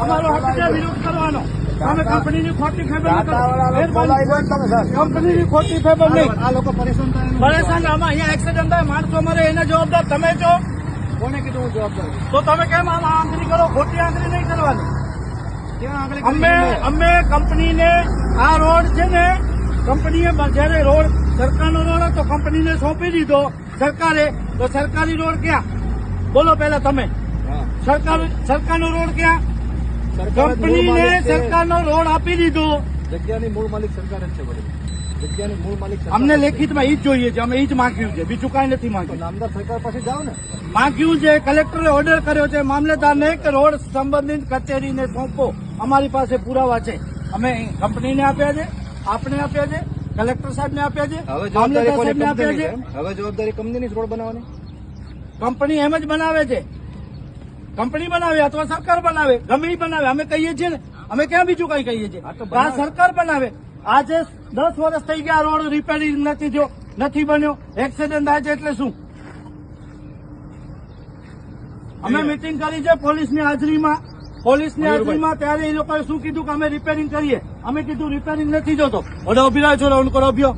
અમારો હક છે વિરોધ કરવાનો. તમે કંપનીની ખોટી ફેવર કંપનીની ખોટી ફેવર નહીં. આ લોકો પરેશાન થાય. પરેશાન આમાં અહીંયા એક્સિડન્ટ થાય, માણસો મરે, એને જવાબદાર તમે છો. કોને કીધું હું જવાબદાર? તો તમે કેમ આમાં આંગળી કરો? ખોટી આંગળી નહીં કરવાની. ક્યાં આગળ અમે કંપનીને આ રોડ છે ને, કંપનીએ જયારે રોડ સરકારનો રોડ હતો કંપનીને સોંપી દીધો સરકારે, તો સરકારી રોડ ક્યાં? બોલો પેલા તમે. સરકારનો રોડ ક્યાં? કંપનીને સરકારનો રોડ આપી દીધો. જગ્યાની મૂળ માલિક સરકાર જ છે. બધી જગ્યાની મૂળ માલિક સરકાર. અમને લેખિતમાં ઈ જ જોઈએ છે. અમે ઈ જ માંગ્યું છે, બીજું કાંઈ નથી તો માંગ્યું. નામદાર સરકાર પાસે જાઓ ને. માંગ્યું છે, કલેક્ટરે ઓર્ડર કર્યો છે મામલેદારને કે રોડ સંબંધિત કચેરીને સોંપો. અમારી પાસે પુરાવા છે. અમે કંપનીને આપ્યા છે, આપને આપ્યા છે, કલેક્ટર સાહેબને આપ્યા છે, હવે મામલેદાર જવાબદારી સાહેબને આપ્યા છે. હવે જવાબદારી કંપનીની જ રોડ બનાવવાની. કંપની એમ જ બનાવે છે. કંપની બનાવે અથવા સરકાર બનાવે, ગમે એ બનાવે. અમે કહીએ છીએ ને, અમે ક્યાં બીજું કઈ કહીએ છીએ? આ સરકાર બનાવે. આજે 10 વર્ષ થઈ ગયા, રોડ રિપેરિંગ નથી થયો, નથી બન્યો, એક્સિડન્ટ થાય છે એટલે શું? અમે મિટિંગ કરી છે પોલીસની હાજરીમાં. ત્યારે એ લોકોએ શું કીધું કે અમે રિપેરિંગ કરીએ. અમે કીધું રિપેરિંગ નથી જોતો. ઓડો ઉભી રહ્યો છો, રાઉન્ડ કરો અભ્યો.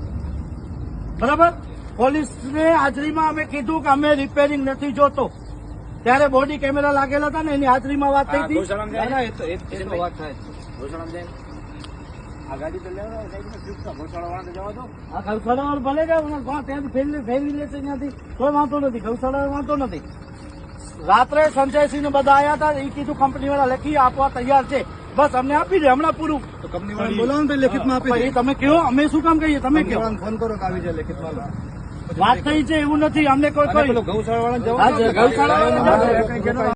બરાબર? પોલીસની હાજરીમાં અમે કીધું કે અમે રિપેરિંગ નથી જોતો. ત્યારે બોડી કેમેરા લાગેલા હતા ને, એની હાજરીમાં વાત થઈ હતી. વાત થાય. આ ગાડી તો લેવા ગૌશાળાવાળાને જવા દો. આ ગૌશાળા ભલે જાય, ત્યાંથી ફેરવી લેશે ત્યાંથી, કોઈ વાંધો નથી. ગૌશાળા વાંધો નથી. રાત્રે સંજયસિંહ ને બધા આવ્યા હતા. એ કીધું કંપની વાળા લખી આપવા તૈયાર છે, બસ અમને આપી દે હમણાં પૂરું. તો કંપની વાળાને બોલાવો ને, લેખિતમાં આપી દે. તમે કહો, અમે શું કામ કહીએ? તમે કહો. ફોન કરો કે આવી જાય લેખિતમાં. વાત થઈ છે એવું નથી. અમને કોઈ ગૌશાળા વાળાને જવા ગૌશાળા